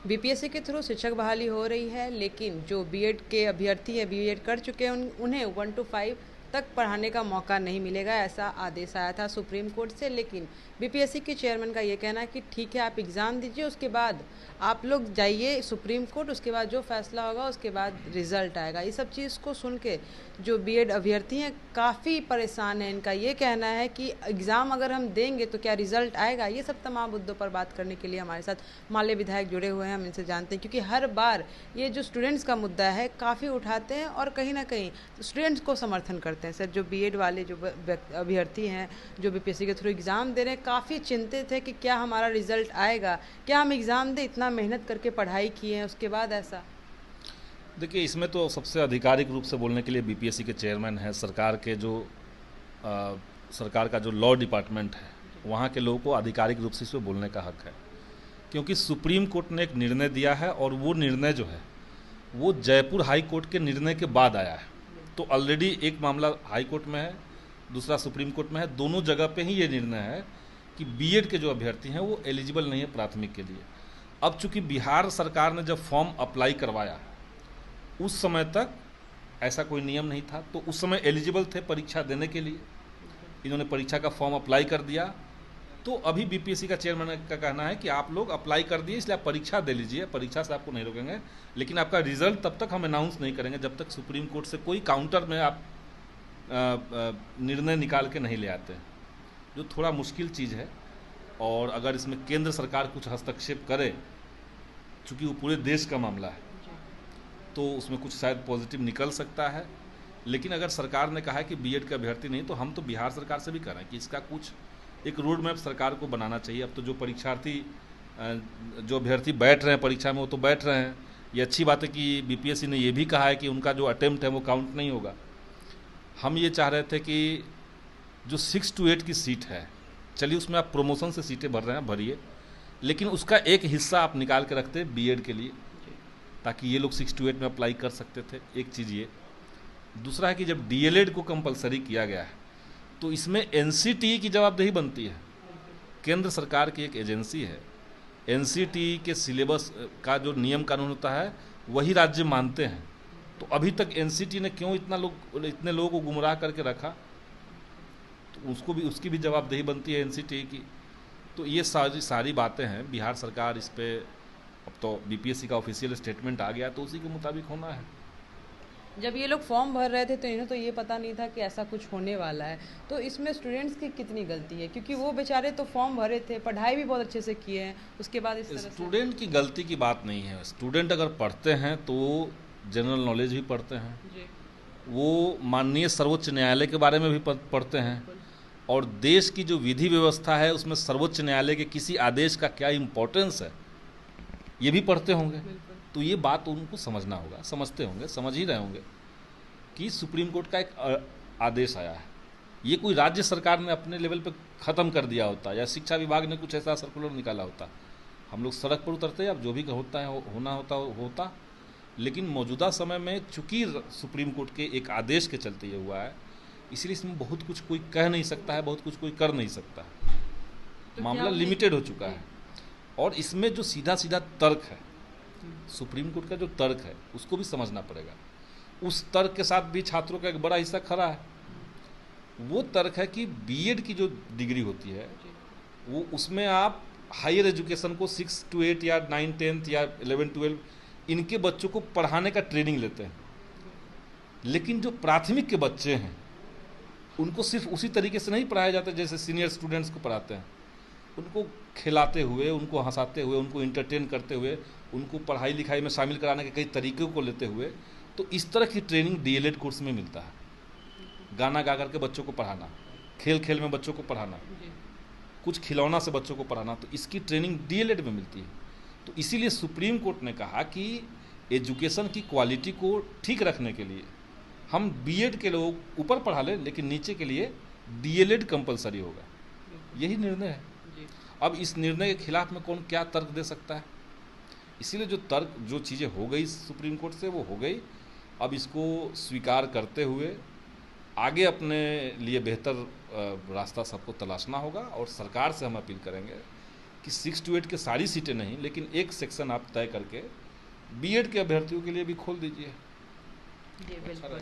BPSC के through शिक्षक बहाली हो रही है, लेकिन जो बीएड के अभ्यर्थी हैं, बीएड कर चुके हैं, उन्हें 1 to 5 तक पढ़ाने का मौका नहीं मिलेगा, ऐसा आदेश आया था सुप्रीम कोर्ट से। लेकिन बीपीएससी के चेयरमैन का ये कहना है कि ठीक है, आप एग्ज़ाम दीजिए, उसके बाद आप लोग जाइए सुप्रीम कोर्ट, उसके बाद जो फैसला होगा उसके बाद रिजल्ट आएगा। ये सब चीज़ को सुन के जो बीएड अभ्यर्थी हैं काफ़ी परेशान हैं। इनका ये कहना है कि एग्ज़ाम अगर हम देंगे तो क्या रिजल्ट आएगा। ये सब तमाम मुद्दों पर बात करने के लिए हमारे साथ माले विधायक जुड़े हुए हैं, हम इनसे जानते हैं, क्योंकि हर बार ये जो स्टूडेंट्स का मुद्दा है काफ़ी उठाते हैं और कहीं ना कहीं स्टूडेंट्स को समर्थन करते हैं। सर, जो बीएड वाले जो अभ्यर्थी हैं जो बीपीएससी के थ्रू एग्ज़ाम दे रहे हैं, काफ़ी चिंतित है कि क्या हमारा रिजल्ट आएगा, क्या हम एग्ज़ाम दें, इतना मेहनत करके पढ़ाई किए हैं उसके बाद ऐसा। देखिए, इसमें तो सबसे आधिकारिक रूप से बोलने के लिए बीपीएससी के चेयरमैन है, सरकार का जो लॉ डिपार्टमेंट है, वहाँ के लोगों को आधिकारिक रूप से इसमें बोलने का हक है, क्योंकि सुप्रीम कोर्ट ने एक निर्णय दिया है और वो निर्णय जो है वो जयपुर हाई कोर्ट के निर्णय के बाद आया है। तो ऑलरेडी एक मामला हाई कोर्ट में है, दूसरा सुप्रीम कोर्ट में है, दोनों जगह पे ही ये निर्णय है कि बीएड के जो अभ्यर्थी हैं वो एलिजिबल नहीं है प्राथमिक के लिए। अब चूंकि बिहार सरकार ने जब फॉर्म अप्लाई करवाया, उस समय तक ऐसा कोई नियम नहीं था, तो उस समय एलिजिबल थे परीक्षा देने के लिए, इन्होंने परीक्षा का फॉर्म अप्लाई कर दिया। तो अभी बीपीएससी का चेयरमैन का कहना है कि आप लोग अप्लाई कर दिए, इसलिए आप परीक्षा दे लीजिए, परीक्षा से आपको नहीं रोकेंगे, लेकिन आपका रिजल्ट तब तक हम अनाउंस नहीं करेंगे जब तक सुप्रीम कोर्ट से कोई काउंटर में आप निर्णय निकाल के नहीं ले आते हैं, जो थोड़ा मुश्किल चीज़ है। और अगर इसमें केंद्र सरकार कुछ हस्तक्षेप करे, चूँकि वो पूरे देश का मामला है, तो उसमें कुछ शायद पॉजिटिव निकल सकता है। लेकिन अगर सरकार ने कहा है कि बीएड के अभ्यर्थी नहीं, तो हम तो बिहार सरकार से भी कह रहे हैं कि इसका कुछ एक रोड मैप सरकार को बनाना चाहिए। अब तो जो अभ्यर्थी बैठ रहे हैं परीक्षा में, वो तो बैठ रहे हैं। ये अच्छी बात है कि बीपीएससी ने ये भी कहा है कि उनका जो अटेम्प्ट है वो काउंट नहीं होगा। हम ये चाह रहे थे कि जो 6 to 8 की सीट है, चलिए उसमें आप प्रमोशन से सीटें भर रहे हैं, भरिए, लेकिन उसका एक हिस्सा आप निकाल के रखते बीएड के लिए, ताकि ये लोग 6 to 8 में अप्लाई कर सकते थे। एक चीज़ ये। दूसरा है कि जब डीएलएड को कंपलसरी किया गया है, तो इसमें एनसीटीई की जवाबदेही बनती है। केंद्र सरकार की एक एजेंसी है, एनसीटीई के सिलेबस का जो नियम कानून होता है वही राज्य मानते हैं। तो अभी तक एनसीटीई ने क्यों इतने लोगों को गुमराह करके रखा, तो उसकी भी जवाबदेही बनती है एनसीटीई की। तो ये सारी बातें हैं। बिहार सरकार इस पे, अब तो बीपीएससी का ऑफिशियल स्टेटमेंट आ गया, तो उसी के मुताबिक होना है। जब ये लोग फॉर्म भर रहे थे तो इन्हें तो ये पता नहीं था कि ऐसा कुछ होने वाला है। तो इसमें स्टूडेंट्स की कितनी गलती है, क्योंकि वो बेचारे तो फॉर्म भरे थे, पढ़ाई भी बहुत अच्छे से किए हैं, उसके बाद इस तरह स्टूडेंट की गलती की बात नहीं है। स्टूडेंट अगर पढ़ते हैं तो जनरल नॉलेज भी पढ़ते हैं जी। वो माननीय सर्वोच्च न्यायालय के बारे में भी पढ़ते हैं, और देश की जो विधि व्यवस्था है उसमें सर्वोच्च न्यायालय के किसी आदेश का क्या इम्पोर्टेंस है ये भी पढ़ते होंगे। तो ये बात उनको समझना होगा, समझते होंगे, समझ ही रहे होंगे कि सुप्रीम कोर्ट का एक आदेश आया है। ये कोई राज्य सरकार ने अपने लेवल पे ख़त्म कर दिया होता, या शिक्षा विभाग ने कुछ ऐसा सर्कुलर निकाला होता, हम लोग सड़क पर उतरते, अब जो भी होता है होना होता। लेकिन मौजूदा समय में चूंकि सुप्रीम कोर्ट के एक आदेश के चलते ये हुआ है, इसलिए इसमें बहुत कुछ कोई कह नहीं सकता है, बहुत कुछ कोई कर नहीं सकता है। तो मामला लिमिटेड हो चुका है। और इसमें जो सीधा सीधा तर्क है, सुप्रीम कोर्ट का जो तर्क है उसको भी समझना पड़ेगा। उस तर्क के साथ भी छात्रों का एक बड़ा हिस्सा खड़ा है। वो तर्क है कि बीएड की जो डिग्री होती है वो, उसमें आप हायर एजुकेशन को 6 to 8 या 9, 10th या 11, 12 इनके बच्चों को पढ़ाने का ट्रेनिंग लेते हैं, लेकिन जो प्राथमिक के बच्चे हैं उनको सिर्फ उसी तरीके से नहीं पढ़ाया जाता जैसे सीनियर स्टूडेंट्स को पढ़ाते हैं। उनको खिलाते हुए, उनको हंसाते हुए, उनको इंटरटेन करते हुए, उनको पढ़ाई लिखाई में शामिल कराने के कई तरीक़ों को लेते हुए, तो इस तरह की ट्रेनिंग डीएलएड कोर्स में मिलता है। गाना गा करके बच्चों को पढ़ाना, खेल खेल में बच्चों को पढ़ाना, कुछ खिलौना से बच्चों को पढ़ाना, तो इसकी ट्रेनिंग डीएलएड में मिलती है। तो इसीलिए सुप्रीम कोर्ट ने कहा कि एजुकेशन की क्वालिटी को ठीक रखने के लिए हम बीएड के लोग ऊपर पढ़ा लें, लेकिन नीचे के लिए डीएलएड कंपलसरी होगा। यही निर्णय है। अब इस निर्णय के खिलाफ में कौन क्या तर्क दे सकता है? इसीलिए जो चीज़ें हो गई सुप्रीम कोर्ट से वो हो गई। अब इसको स्वीकार करते हुए आगे अपने लिए बेहतर रास्ता सबको तलाशना होगा, और सरकार से हम अपील करेंगे कि 6 to 8 के सारी सीटें नहीं, लेकिन एक सेक्शन आप तय करके बीएड के अभ्यर्थियों के लिए भी खोल दीजिए। जी बिल्कुल।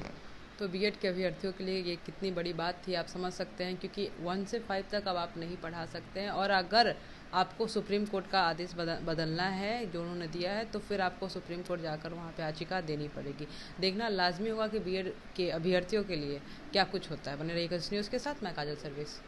तो बीएड के अभ्यर्थियों के लिए ये कितनी बड़ी बात थी आप समझ सकते हैं, क्योंकि 1 से 5 तक अब आप नहीं पढ़ा सकते हैं, और अगर आपको सुप्रीम कोर्ट का आदेश बदलना है जो उन्होंने दिया है, तो फिर आपको सुप्रीम कोर्ट जाकर वहाँ पे याचिका देनी पड़ेगी। देखना लाजमी होगा कि बीएड के अभ्यर्थियों के लिए क्या कुछ होता है। बने रहिएगा इस न्यूज़ के साथ, मैं काजल सर्विस।